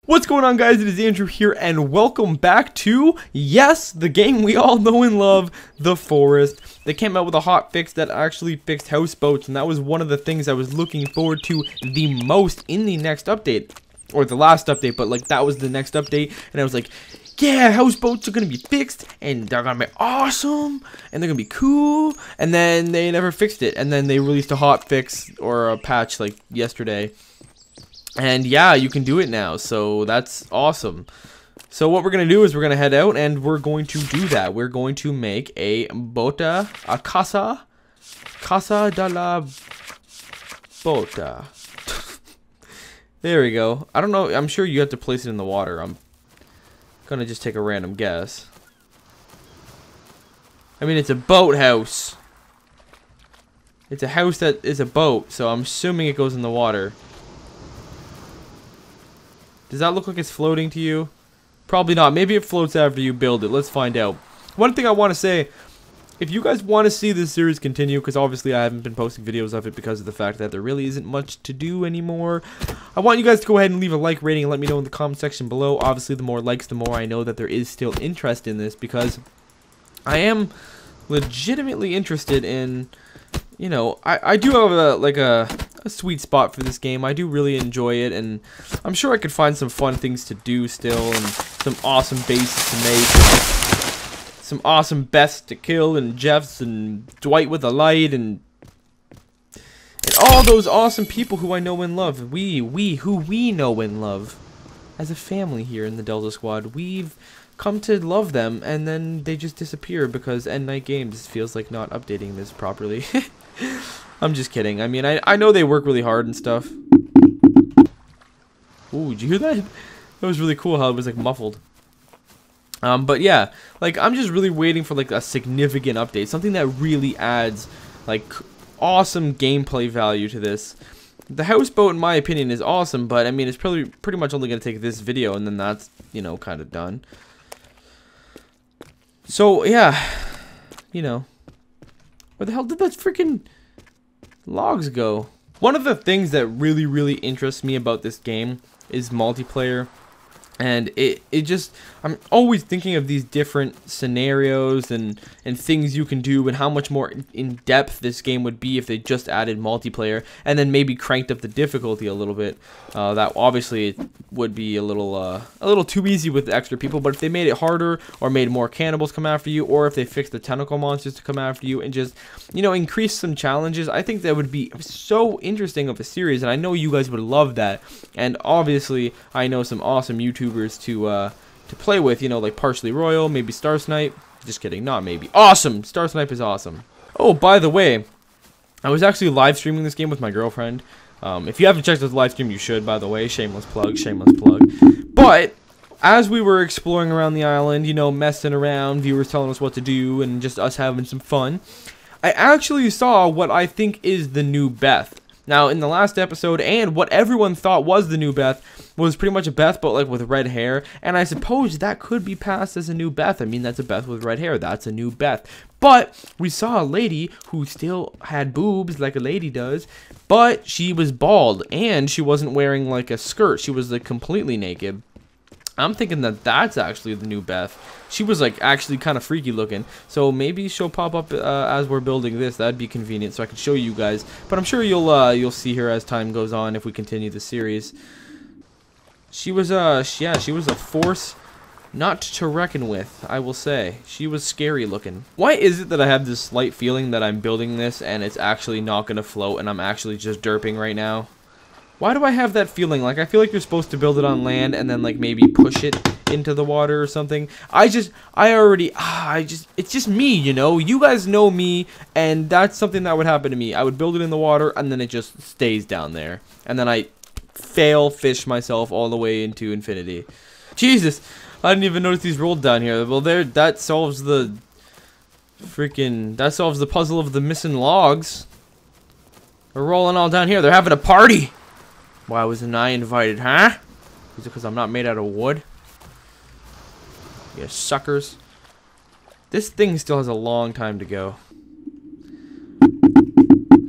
What's going on, guys? It is Andrew here, and welcome back to, yes, the game we all know and love, The Forest. They came out with a hot fix that actually fixed houseboats, and that was one of the things I was looking forward to the most in the next update. Or the last update, but like that was the next update, and I was like, yeah, houseboats are gonna be fixed, and they're gonna be awesome, and they're gonna be cool. And then they never fixed it, and then they released a hot fix or a patch like yesterday. And yeah, you can do it now, so that's awesome. So what we're going to do is we're going to head out and we're going to do that. We're going to make a casa de la bota. There we go. I don't know, I'm sure you have to place it in the water. I'm going to just take a random guess. I mean, it's a boathouse. It's a house that is a boat, so I'm assuming it goes in the water. Does that look like it's floating to you? Probably not. Maybe it floats after you build it. Let's find out. One thing I want to say, if you guys want to see this series continue, because obviously I haven't been posting videos of it because of the fact that there really isn't much to do anymore, I want you guys to go ahead and leave a like rating and let me know in the comment section below. Obviously, the more likes, the more I know that there is still interest in this, because I am legitimately interested in, you know, I do have a sweet spot for this game. I do really enjoy it, and I'm sure I could find some fun things to do still, and some awesome bases to make, some awesome Beths to kill, and Jeffs, and Dwight with a light, and all those awesome people who I know and love. Who we know and love as a family here in the Delta Squad. We've come to love them, and then they just disappear because End Night Games feels like not updating this properly. I'm just kidding. I mean, I know they work really hard and stuff. Ooh, did you hear that? That was really cool how it was like muffled. But yeah, like I'm just really waiting for like a significant update, something that really adds like awesome gameplay value to this. The houseboat, in my opinion, is awesome, but I mean, it's probably pretty much only gonna take this video, and then that's, you know, kind of done. So yeah, you know, where the hell did that freaking logs go? One of the things that really interests me about this game is multiplayer, and it just, I'm always thinking of these different scenarios and things you can do, and how much more in depth this game would be if they just added multiplayer and then maybe cranked up the difficulty a little bit. That obviously would be a little too easy with extra people, but if they made it harder, or made more cannibals come after you, or if they fixed the tentacle monsters to come after you, and just, you know, increase some challenges, I think that would be so interesting of a series, and I know you guys would love that. And obviously I know some awesome YouTubers to play with, you know, like Partially Royal, maybe Star Snipe. Just kidding, not maybe. Awesome! Star Snipe is awesome. Oh, by the way, I was actually live streaming this game with my girlfriend. If you haven't checked out the live stream, you should, by the way. Shameless plug, shameless plug. But as we were exploring around the island, you know, messing around, viewers telling us what to do, and just us having some fun, I actually saw what I think is the new Beth. Now, in the last episode, and what everyone thought was the new Beth, was pretty much a Beth, but like with red hair. And I suppose that could be passed as a new Beth. I mean, that's a Beth with red hair. That's a new Beth. But we saw a lady who still had boobs like a lady does, but she was bald, and she wasn't wearing like a skirt. She was like completely naked. I'm thinking that that's actually the new Beth. She was like actually kind of freaky looking, so maybe she'll pop up as we're building this. That'd be convenient, so I can show you guys. But I'm sure you'll see her as time goes on if we continue the series. She was yeah, she was a force not to reckon with, I will say. She was scary looking. Why is it that I have this slight feeling that I'm building this and it's actually not gonna float, and I'm actually just derping right now? Why do I have that feeling? Like, I feel like you're supposed to build it on land and then, like, maybe push it into the water or something. It's just me, you know? You guys know me, and that's something that would happen to me. I would build it in the water, and then it just stays down there. And then I fish myself all the way into infinity. Jesus! I didn't even notice these rolled down here. Well, that solves the puzzle of the missing logs. They're rolling all down here. They're having a party! Why wasn't I invited, huh? Is it because I'm not made out of wood? You suckers. This thing still has a long time to go.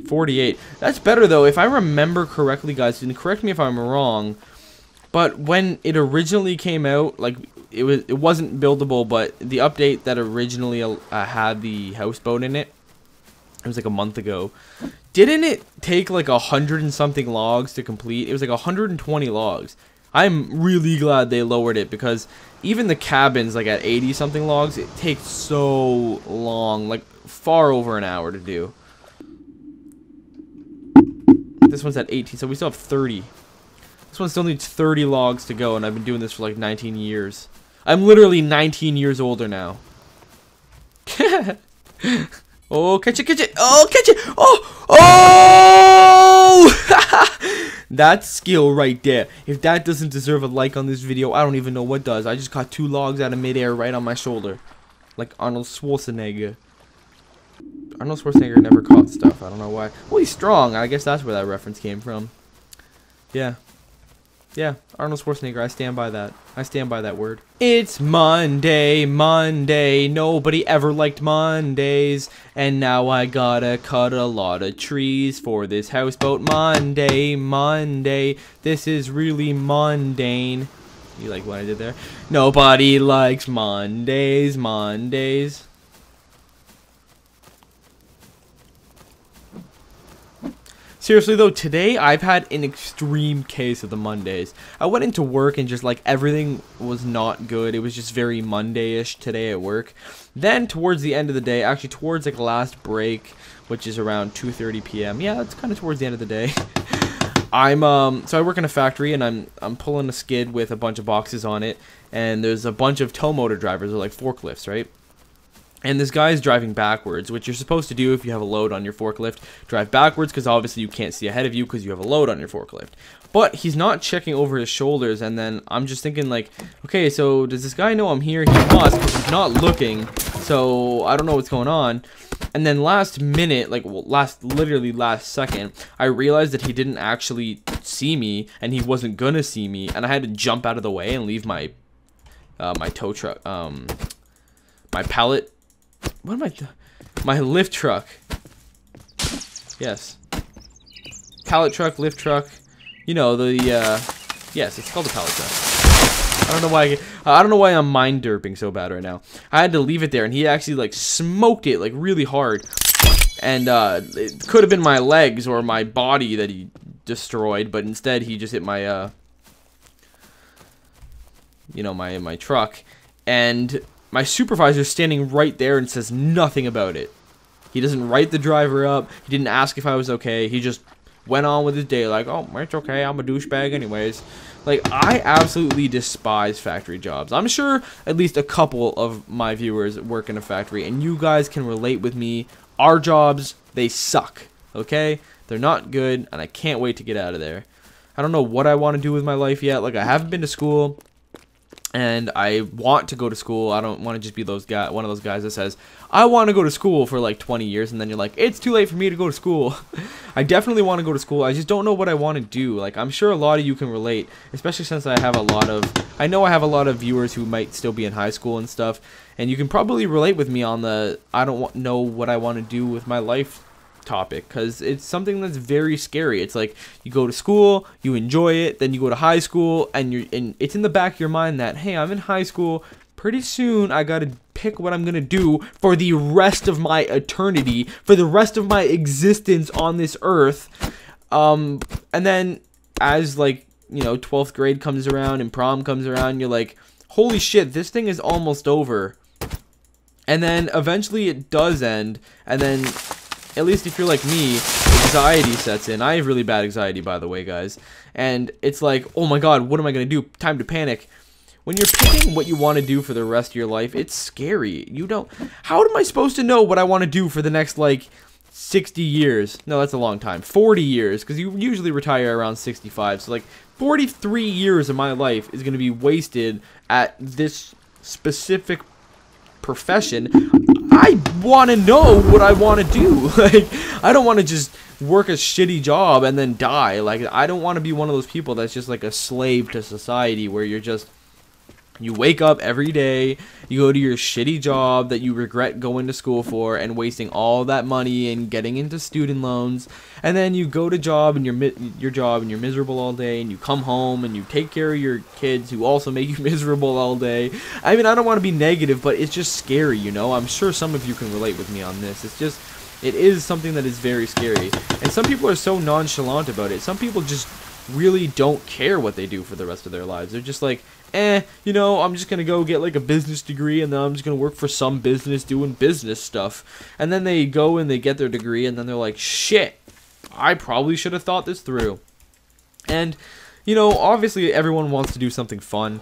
48. That's better, though. If I remember correctly, guys, and correct me if I'm wrong, But when it originally came out, like it wasn't buildable, but the update that originally had the houseboat in it, it was like a month ago. Didn't it take like 100 and something logs to complete? It was like 120 logs. I'm really glad they lowered it, because even the cabins, like at 80 something logs, it takes so long, like far over an hour to do. This one's at 18, so we still have 30. This one still needs 30 logs to go, and I've been doing this for like 19 years. I'm literally 19 years older now. Oh, catch it, catch it. Oh, catch it. Oh, oh! That's skill right there. If that doesn't deserve a like on this video, I don't even know what does. I just caught 2 logs out of midair right on my shoulder. Like Arnold Schwarzenegger. Arnold Schwarzenegger never caught stuff. I don't know why. Well, he's strong. I guess that's where that reference came from. Yeah. Yeah, Arnold Schwarzenegger, I stand by that. I stand by that word. It's Monday, Monday. Nobody ever liked Mondays. And now I gotta cut a lot of trees for this houseboat. Monday, Monday. This is really mundane. You like what I did there? Nobody likes Mondays, Mondays. Seriously though, today I've had an extreme case of the Mondays. I went into work and just like everything was not good. It was just very Monday-ish today at work. Then towards the end of the day, actually towards like last break, which is around 2:30 p.m. Yeah, it's kind of towards the end of the day. So I work in a factory, and I'm pulling a skid with a bunch of boxes on it, and there's a bunch of tow motor drivers, or like forklifts, right? And this guy's driving backwards, which you're supposed to do if you have a load on your forklift. Drive backwards, because obviously you can't see ahead of you because you have a load on your forklift. But he's not checking over his shoulders, and then I'm just thinking like, okay, so does this guy know I'm here? He must, because he's not looking, so I don't know what's going on. And then last minute, like literally last second, I realized that he didn't actually see me, and he wasn't gonna see me, and I had to jump out of the way and leave my my tow truck, my pallet. What am I my lift truck. Yes. Pallet truck, lift truck. You know, the yes, it's called a pallet truck. I don't know why I'm mind derping so bad right now. I had to leave it there, and he actually like smoked it like really hard. And it could have been my legs or my body that he destroyed, but instead he just hit my you know, my truck. And my supervisor's standing right there and says nothing about it. He doesn't write the driver up. He didn't ask if I was okay. He just went on with his day like, oh, it's okay. I'm a douchebag anyways. Like, I absolutely despise factory jobs. I'm sure at least a couple of my viewers work in a factory, and you guys can relate with me. Our jobs, they suck, okay? They're not good, and I can't wait to get out of there. I don't know what I want to do with my life yet. Like, I haven't been to school. And I want to go to school. I don't want to just be one of those guys that says, I want to go to school for like 20 years, and then you're like, it's too late for me to go to school. I definitely want to go to school. I just don't know what I want to do. Like, I'm sure a lot of you can relate, especially since I know I have a lot of viewers who might still be in high school and stuff, and you can probably relate with me on the I don't know what I want to do with my life topic, because it's something that's very scary. It's like you go to school, you enjoy it, then you go to high school, and it's in the back of your mind that, hey, I'm in high school, pretty soon I gotta pick what I'm gonna do for the rest of my eternity, for the rest of my existence on this earth. And then as, like, you know, 12th grade comes around and prom comes around, you're like, holy shit, this thing is almost over. And then eventually it does end, and then at least if you're like me, anxiety sets in. I have really bad anxiety, by the way, guys. And it's like, oh my god, what am I going to do? Time to panic. When you're picking what you want to do for the rest of your life, it's scary. How am I supposed to know what I want to do for the next, like, 60 years? No, that's a long time. 40 years, because you usually retire around 65. So, like, 43 years of my life is going to be wasted at this specific profession. I want to know what I want to do. Like, I don't want to just work a shitty job and then die. Like, I don't want to be one of those people that's just like a slave to society, where you're just You wake up every day, you go to your shitty job that you regret going to school for and wasting all that money and getting into student loans, and then you go to job and your job and you're miserable all day, and you come home and you take care of your kids who also make you miserable all day. I mean, I don't want to be negative, but it's just scary, you know? I'm sure some of you can relate with me on this. It is something that is very scary, and some people are so nonchalant about it. Some people just really don't care what they do for the rest of their lives. They're just like, you know, I'm just gonna go get like a business degree, and then I'm just gonna work for some business doing business stuff. And then they go and they get their degree, and then they're like, shit, I probably should have thought this through. And, you know, obviously everyone wants to do something fun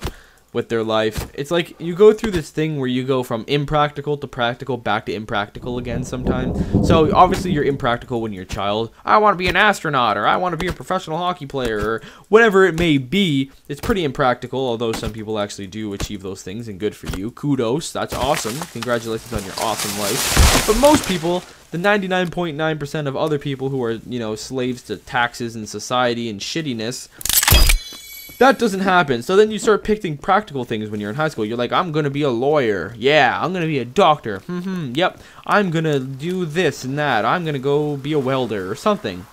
with their life. It's like you go through this thing where you go from impractical to practical back to impractical again sometimes. So obviously you're impractical when you're a child. I want to be an astronaut, or I want to be a professional hockey player, or whatever it may be. It's pretty impractical, although some people actually do achieve those things, and good for you. Kudos, that's awesome. Congratulations on your awesome life. But most people, the 99.9% of other people who are, you know, slaves to taxes and society and shittiness, that doesn't happen. So then you start picking practical things when you're in high school. You're like, I'm going to be a lawyer. Yeah, I'm going to be a doctor. Yep. I'm going to do this and that. I'm going to go be a welder or something.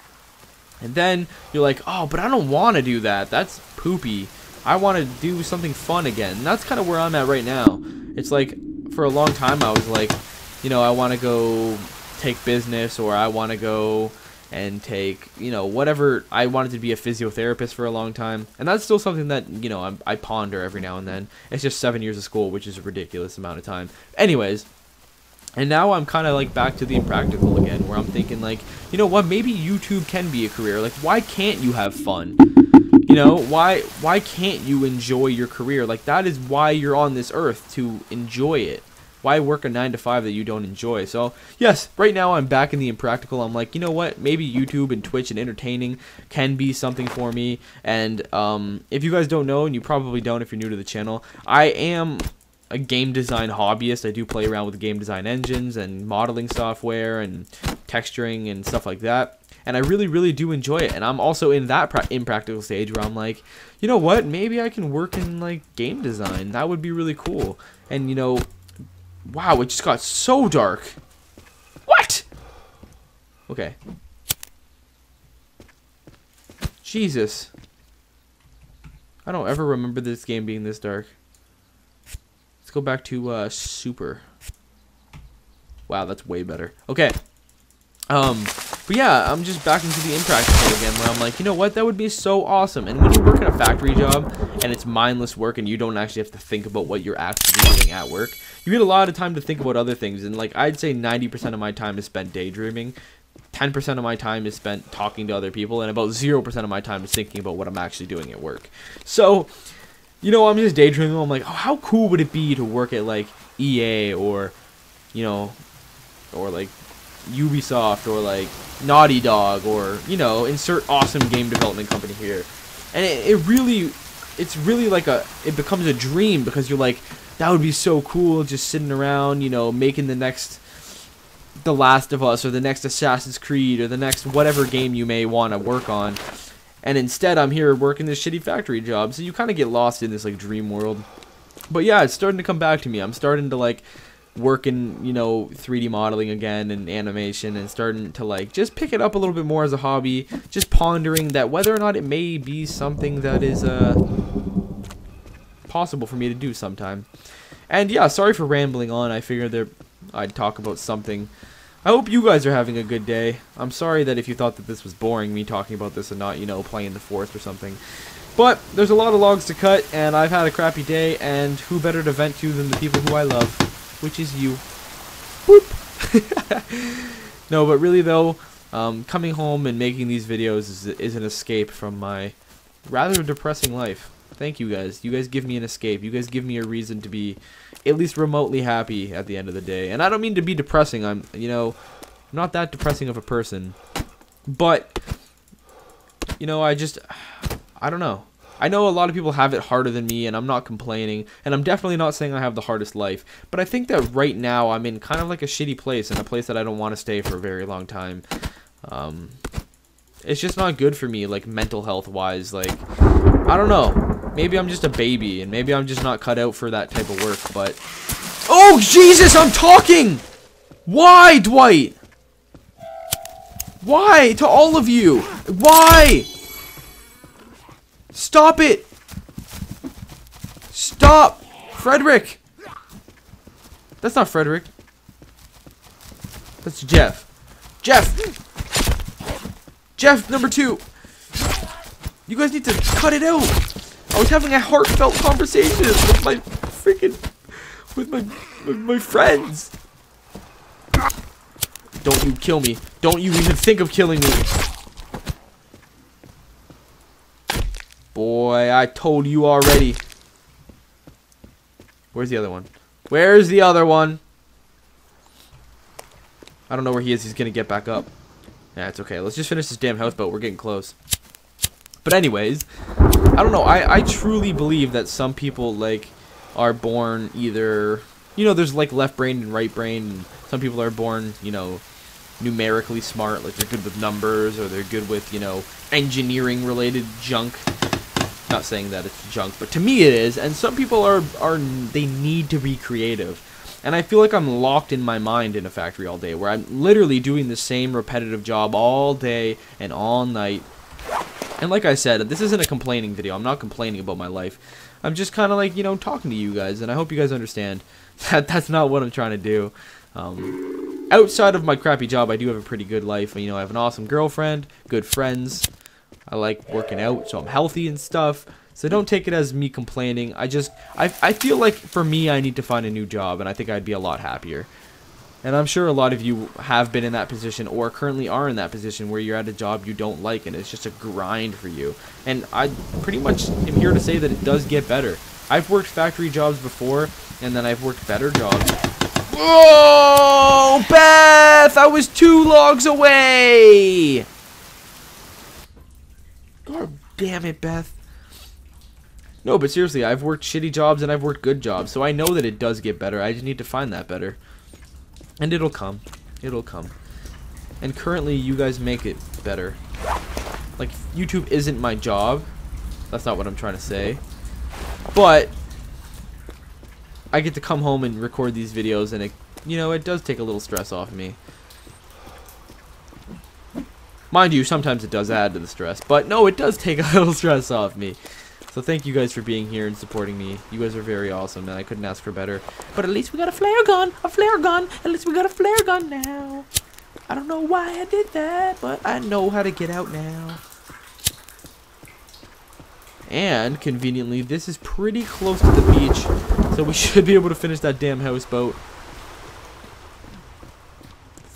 And then you're like, oh, but I don't want to do that. That's poopy. I want to do something fun again. And that's kind of where I'm at right now. It's like, for a long time, I was like, you know, I want to go take business, or I want to go and take, you know, whatever. I wanted to be a physiotherapist for a long time, and that's still something that, you know, I ponder every now and then. It's just 7 years of school, which is a ridiculous amount of time. Anyways, and now I'm kind of like back to the impractical again, where I'm thinking like, you know what, maybe YouTube can be a career. Like, why can't you have fun? You know, why can't you enjoy your career? Like, that is why you're on this earth, to enjoy it. Why work a 9 to 5 that you don't enjoy? So, yes, right now I'm back in the impractical. I'm like, you know what? Maybe YouTube and Twitch and entertaining can be something for me. And if you guys don't know, and you probably don't if you're new to the channel, I am a game design hobbyist. I do play around with game design engines and modeling software and texturing and stuff like that. And I really, really do enjoy it. And I'm also in that impractical stage where I'm like, you know what? Maybe I can work in, like, game design. That would be really cool. And, you know, wow, it just got so dark. What? Okay. Jesus. I don't ever remember this game being this dark. Let's go back to super. Wow, that's way better. Okay. But yeah, I'm just back into the impractical again, where I'm like, you know what, that would be so awesome. And when you work in a factory job and it's mindless work and you don't actually have to think about what you're actually doing at work, you get a lot of time to think about other things. And like, I'd say 90% of my time is spent daydreaming, 10% of my time is spent talking to other people, and about 0% of my time is thinking about what I'm actually doing at work. So, you know, I'm just daydreaming. I'm like, oh, how cool would it be to work at like EA, or, you know, or like Ubisoft, or like Naughty Dog, or, you know, insert awesome game development company here. And it's really like it becomes a dream, because you're like, that would be so cool, just sitting around, you know, making the next The Last of Us, or the next Assassin's Creed, or the next whatever game you may want to work on. And instead I'm here working this shitty factory job. So you kind of get lost in this like dream world. But yeah, it's starting to come back to me. I'm starting to like work in, you know, 3D modeling again and animation, and starting to like just pick it up a little bit more as a hobby, just pondering that whether or not it may be something that is possible for me to do sometime. And yeah, sorry for rambling on. I figured I'd talk about something. I hope you guys are having a good day. I'm sorry that if you thought that this was boring, me talking about this and not, you know, playing the forest or something. But there's a lot of logs to cut, and I've had a crappy day, and who better to vent to than the people who I love, which is you. Boop. No, but really though, coming home and making these videos is an escape from my rather depressing life. Thank you guys. You guys give me an escape. You guys give me a reason to be at least remotely happy at the end of the day. And I don't mean to be depressing. I'm not that depressing of a person. But, you know, I don't know. I know a lot of people have it harder than me, and I'm not complaining. And I'm definitely not saying I have the hardest life. But I think that right now I'm in kind of like a shitty place, and a place that I don't want to stay for a very long time. It's just not good for me, like, mental health wise. Like, I don't know. Maybe I'm just a baby, and maybe I'm just not cut out for that type of work, but... Oh, Jesus, I'm talking! Why, Dwight? Why? To all of you. Why? Stop it. Stop. Frederick. That's not Frederick. That's Jeff. Jeff. Jeff, number 2. You guys need to cut it out. I was having a heartfelt conversation with my freaking... with my friends. Don't you kill me. Don't you even think of killing me. Boy, I told you already. Where's the other one? Where's the other one? I don't know where he is. He's gonna get back up. Yeah, it's okay. Let's just finish this damn houseboat. We're getting close. But anyways, I don't know. I truly believe that some people, like, are born either... You know, there's, like, left-brained and right-brained. And some people are born, you know, numerically smart. Like, they're good with numbers. Or they're good with, you know, engineering-related junk. Not saying that it's junk, but to me it is. And some people are they need to be creative. And I feel like I'm locked in my mind in a factory all day, where I'm literally doing the same repetitive job all day and all night. And like I said, this isn't a complaining video. I'm not complaining about my life. I'm just kind of like, you know, talking to you guys, and I hope you guys understand that that's not what I'm trying to do. Outside of my crappy job, I do have a pretty good life. You know, I have an awesome girlfriend, good friends. I like working out, so I'm healthy and stuff. So don't take it as me complaining. I feel like for me, I need to find a new job, and I think I'd be a lot happier. And I'm sure a lot of you have been in that position or currently are in that position where you're at a job you don't like and it's just a grind for you. And I pretty much am here to say that it does get better. I've worked factory jobs before, and then I've worked better jobs. Oh, Beth! I was 2 logs away! God damn it, Beth. No, but seriously, I've worked shitty jobs and I've worked good jobs, so I know that it does get better. I just need to find that better. And it'll come. It'll come. And currently, you guys make it better. Like, YouTube isn't my job. That's not what I'm trying to say. But I get to come home and record these videos, and it, you know, it does take a little stress off of me. Mind you, sometimes it does add to the stress. But no, it does take a little stress off me. So thank you guys for being here and supporting me. You guys are very awesome, and I couldn't ask for better. But at least we got a flare gun! A flare gun! At least we got a flare gun now! I don't know why I did that, but I know how to get out now. And, conveniently, this is pretty close to the beach, so we should be able to finish that damn houseboat.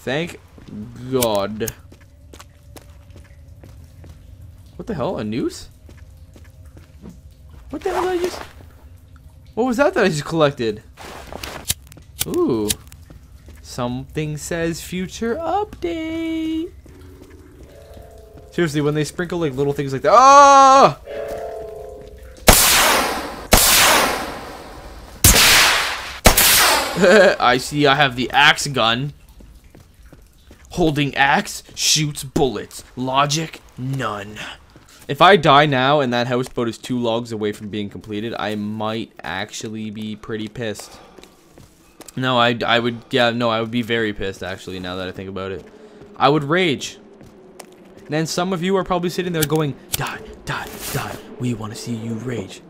Thank God. What the hell? A noose? What the hell did I just... What was that I just collected? Ooh. Something says future update. Seriously, when they sprinkle like little things like that... Oh! I see I have the axe gun. Holding axe, shoots bullets. Logic, none. If I die now and that houseboat is 2 logs away from being completed, I might actually be pretty pissed. No, I would, yeah, no, I would be very pissed, actually, now that I think about it. I would rage. And then some of you are probably sitting there going, die, die, die. We want to see you rage.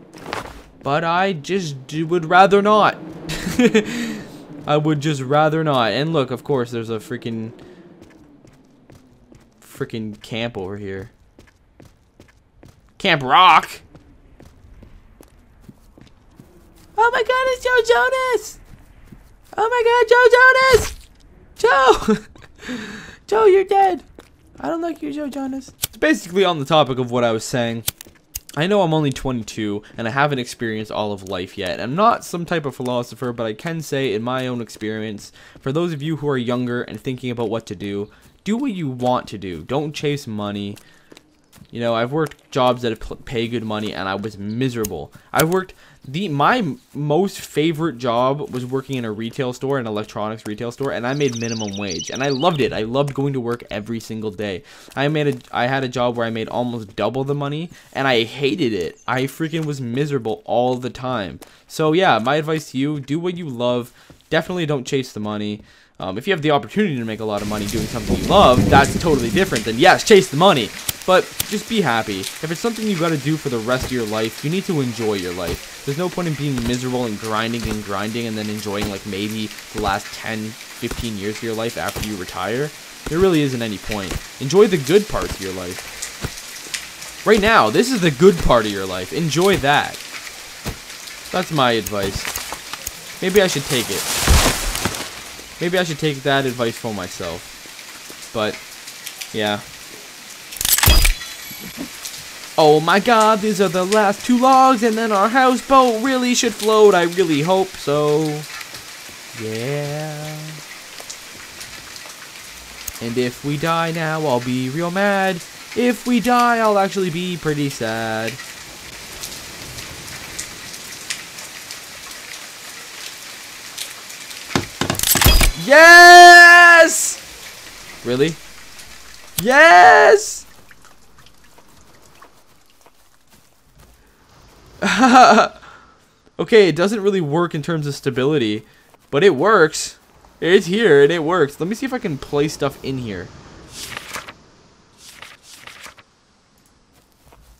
But I just would rather not. I would just rather not. And look, of course, there's a freaking camp over here. Camp Rock. Oh my God, it's Joe Jonas. Oh my God, Joe Jonas. Joe. Joe, you're dead. I don't like you, Joe Jonas. It's basically on the topic of what I was saying. I know I'm only 22 and I haven't experienced all of life yet. I'm not some type of philosopher, but I can say in my own experience, for those of you who are younger and thinking about what to do what you want to do. Don't chase money. You know, I've worked jobs that pay good money and I was miserable. I've worked My most favorite job was working in a retail store, an electronics retail store, and I made minimum wage, and I loved it. I loved going to work every single day. I had a job where I made almost double the money, and I hated it. I freaking was miserable all the time. So yeah, my advice to you, do what you love. Definitely don't chase the money. If you have the opportunity to make a lot of money doing something you love, that's totally different. Then yes, chase the money. But just be happy. If it's something you got to do for the rest of your life, you need to enjoy your life. There's no point in being miserable and grinding and then enjoying like maybe the last 10, 15 years of your life after you retire. There really isn't any point. Enjoy the good parts of your life. Right now, this is the good part of your life. Enjoy that. That's my advice. Maybe I should take it. Maybe I should take that advice for myself. But, yeah. Oh my god, these are the last 2 logs, and then our houseboat really should float. I really hope so. Yeah. And if we die now, I'll be real mad. If we die, I'll actually be pretty sad. Yes! Really? Yes! Okay, it doesn't really work in terms of stability, but it works. It's here and it works. Let me see if I can place stuff in here.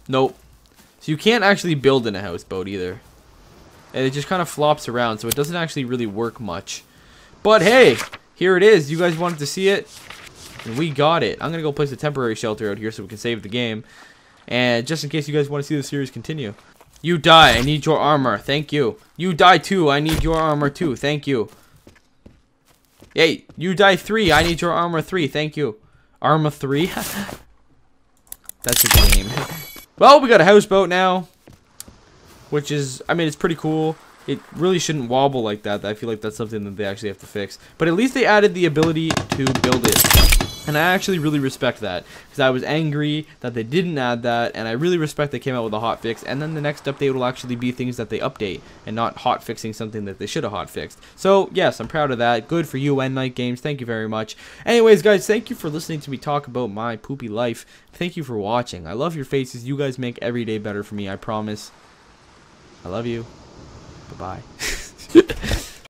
Nope. So you can't actually build in a houseboat either. And it just kind of flops around, so it doesn't actually really work much. But hey, here it is. You guys wanted to see it, and we got it. I'm going to go place a temporary shelter out here so we can save the game. And just in case you guys want to see the series continue. You die, I need your armor, thank you. You die too, I need your armor too, thank you. Hey, you die 3, I need your armor 3, thank you. Armor 3? That's a game. Well, we got a houseboat now. Which is, I mean, it's pretty cool. It really shouldn't wobble like that. I feel like that's something that they actually have to fix. But at least they added the ability to build it. And I actually really respect that, because I was angry that they didn't add that, and I really respect they came out with a hot fix, and then the next update will actually be things that they update, and not hot fixing something that they should have hot fixed. So, yes, I'm proud of that. Good for you and Night Games. Thank you very much. Anyways, guys, thank you for listening to me talk about my poopy life. Thank you for watching. I love your faces. You guys make every day better for me, I promise. I love you. Bye-bye.